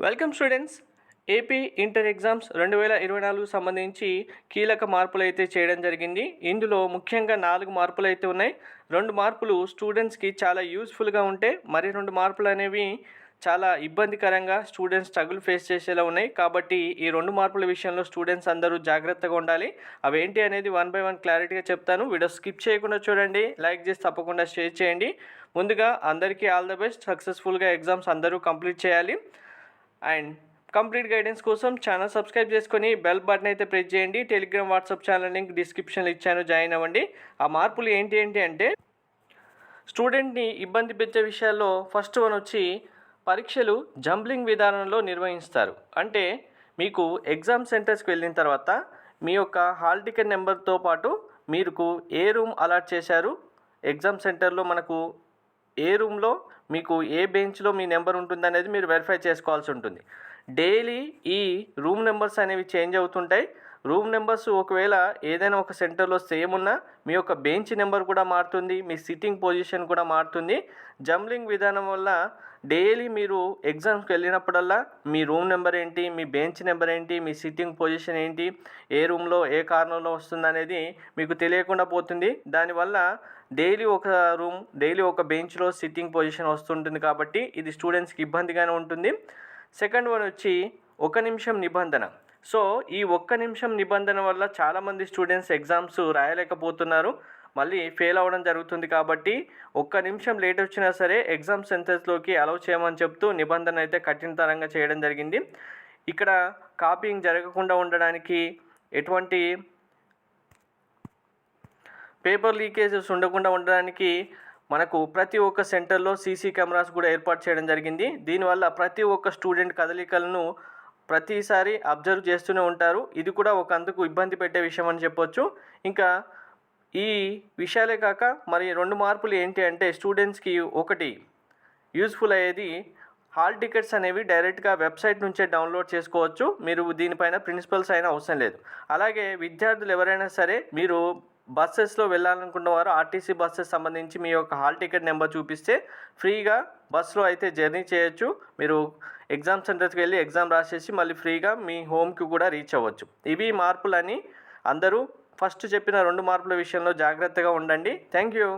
Welcome students. AP inter exams 2024 సంబంధించి కీలక మార్పులు అయితే చేయడం జరిగింది. ఇందులో ముఖ్యంగా 4 మార్పులు అయితే ఉన్నాయి. 2 మార్పులు స్టూడెంట్స్కి చాలా యూస్ఫుల్గా ఉంటే, మరి 2 మార్పులు అనేవి చాలా ఇబ్బందికరంగా స్టూడెంట్స్ స్ట్రగుల్ ఫేస్ చేసేలా ఉన్నాయి. కాబట్టి ఈ 2 మార్పుల విషయంలో స్టూడెంట్స్ అందరూ జాగ్రత్తగా ఉండాలి. అవేంటి అనేది వన్ బై వన్ క్లారిటీగా చెప్తాను. వీడియో స్కిప్ చేయకుండా చూడండి, లైక్ చేసి తప్పకుండా షేర్ చేయండి. ముందుగా అందరికీ ఆల్ ద బెస్ట్. సక్సెస్ఫుల్గా ఎగ్జామ్స్ అందరూ కంప్లీట్ చేయాలి. అండ్ కంప్లీట్ గైడెన్స్ కోసం ఛానల్ సబ్స్క్రైబ్ చేసుకొని బెల్ బటన్ అయితే ప్రెస్ చేయండి. టెలిగ్రామ్ వాట్సాప్ ఛానల్ లింక్ డిస్క్రిప్షన్లో ఇచ్చాను, జాయిన్ అవ్వండి. ఆ మార్పులు ఏంటి అంటే స్టూడెంట్ని ఇబ్బంది పెట్టే విషయాల్లో ఫస్ట్ వన్ వచ్చి పరీక్షలు జంబ్లింగ్ విధానంలో నిర్వహిస్తారు. అంటే మీకు ఎగ్జామ్ సెంటర్స్కి వెళ్ళిన తర్వాత మీ యొక్క హాల్ టికెట్ నెంబర్తో పాటు మీకు ఏ రూమ్ అలాట్ చేశారు, ఎగ్జామ్ సెంటర్లో మనకు ఏ రూమ్లో మీకు ఏ బెంచ్లో మీ నెంబర్ ఉంటుంది అనేది మీరు వెరిఫై చేసుకోవాల్సి ఉంటుంది. డైలీ ఈ రూమ్ నెంబర్స్ అనేవి చేంజ్ అవుతుంటాయి. రూమ్ నెంబర్స్ ఒకవేళ ఏదైనా ఒక సెంటర్లో సేమ్ ఉన్నా మీ యొక్క బెంచ్ నెంబర్ కూడా మారుతుంది, మీ సిట్టింగ్ పొజిషన్ కూడా మారుతుంది. జంబ్లింగ్ విధానం వల్ల డైలీ మీరు ఎగ్జామ్స్కి వెళ్ళినప్పుడల్లా మీ రూమ్ నెంబర్ ఏంటి, మీ బెంచ్ నెంబర్ ఏంటి, మీ సిట్టింగ్ పొజిషన్ ఏంటి, ఏ రూమ్లో ఏ కార్నర్లో వస్తుంది అనేది మీకు తెలియకుండా పోతుంది. దానివల్ల డైలీ ఒక రూమ్, డైలీ ఒక బెంచ్లో సిట్టింగ్ పొజిషన్ వస్తుంటుంది. కాబట్టి ఇది స్టూడెంట్స్కి ఇబ్బందిగానే ఉంటుంది. సెకండ్ వన్ వచ్చి 1 నిమిషం నిబంధన. సో ఈ 1 నిమిషం నిబంధన వల్ల చాలామంది స్టూడెంట్స్ ఎగ్జామ్స్ రాయలేకపోతున్నారు, మళ్ళీ ఫెయిల్ అవ్వడం జరుగుతుంది. కాబట్టి 1 నిమిషం లేట్ వచ్చినా సరే ఎగ్జామ్ సెంటర్స్లోకి అలౌ చేయమని చెప్తూ నిబంధన అయితే కఠినతరంగా చేయడం జరిగింది. ఇక్కడ కాపీయింగ్ జరగకుండా ఉండడానికి, ఎటువంటి పేపర్ లీకేజెస్ ఉండకుండా ఉండడానికి మనకు ప్రతి ఒక్క సెంటర్లో సీసీ కెమెరాస్ కూడా ఏర్పాటు చేయడం జరిగింది. దీనివల్ల ప్రతి ఒక్క స్టూడెంట్ కదలికలను ప్రతిసారి అబ్జర్వ్ చేస్తూనే ఉంటారు. ఇది కూడా ఒక అందుకు ఇబ్బంది పెట్టే విషయం అని చెప్పొచ్చు. ఇంకా ఈ విషయాలే కాక మరి 2 మార్పులు ఏంటి అంటే స్టూడెంట్స్కి ఒకటి యూస్ఫుల్ అయ్యేది, హాల్ టికెట్స్ అనేవి డైరెక్ట్గా వెబ్సైట్ నుంచే డౌన్లోడ్ చేసుకోవచ్చు. మీరు దీనిపైన ప్రిన్సిపల్స్ అయినా అవసరం లేదు. అలాగే విద్యార్థులు ఎవరైనా సరే మీరు బస్సెస్లో వెళ్ళాలనుకున్న వారు ఆర్టీసీ బస్సెస్ సంబంధించి మీ యొక్క హాల్ టికెట్ నెంబర్ చూపిస్తే ఫ్రీగా బస్సులో అయితే జర్నీ చేయొచ్చు. మీరు ఎగ్జామ్ సెంటర్స్కి వెళ్ళి ఎగ్జామ్ రాసేసి మళ్ళీ ఫ్రీగా మీ హోమ్కి కూడా రీచ్ అవ్వచ్చు. ఇవి మార్పులని అందరూ ఫస్ట్ చెప్పిన 2 మార్పుల విషయంలో జాగ్రత్తగా ఉండండి. Thank you.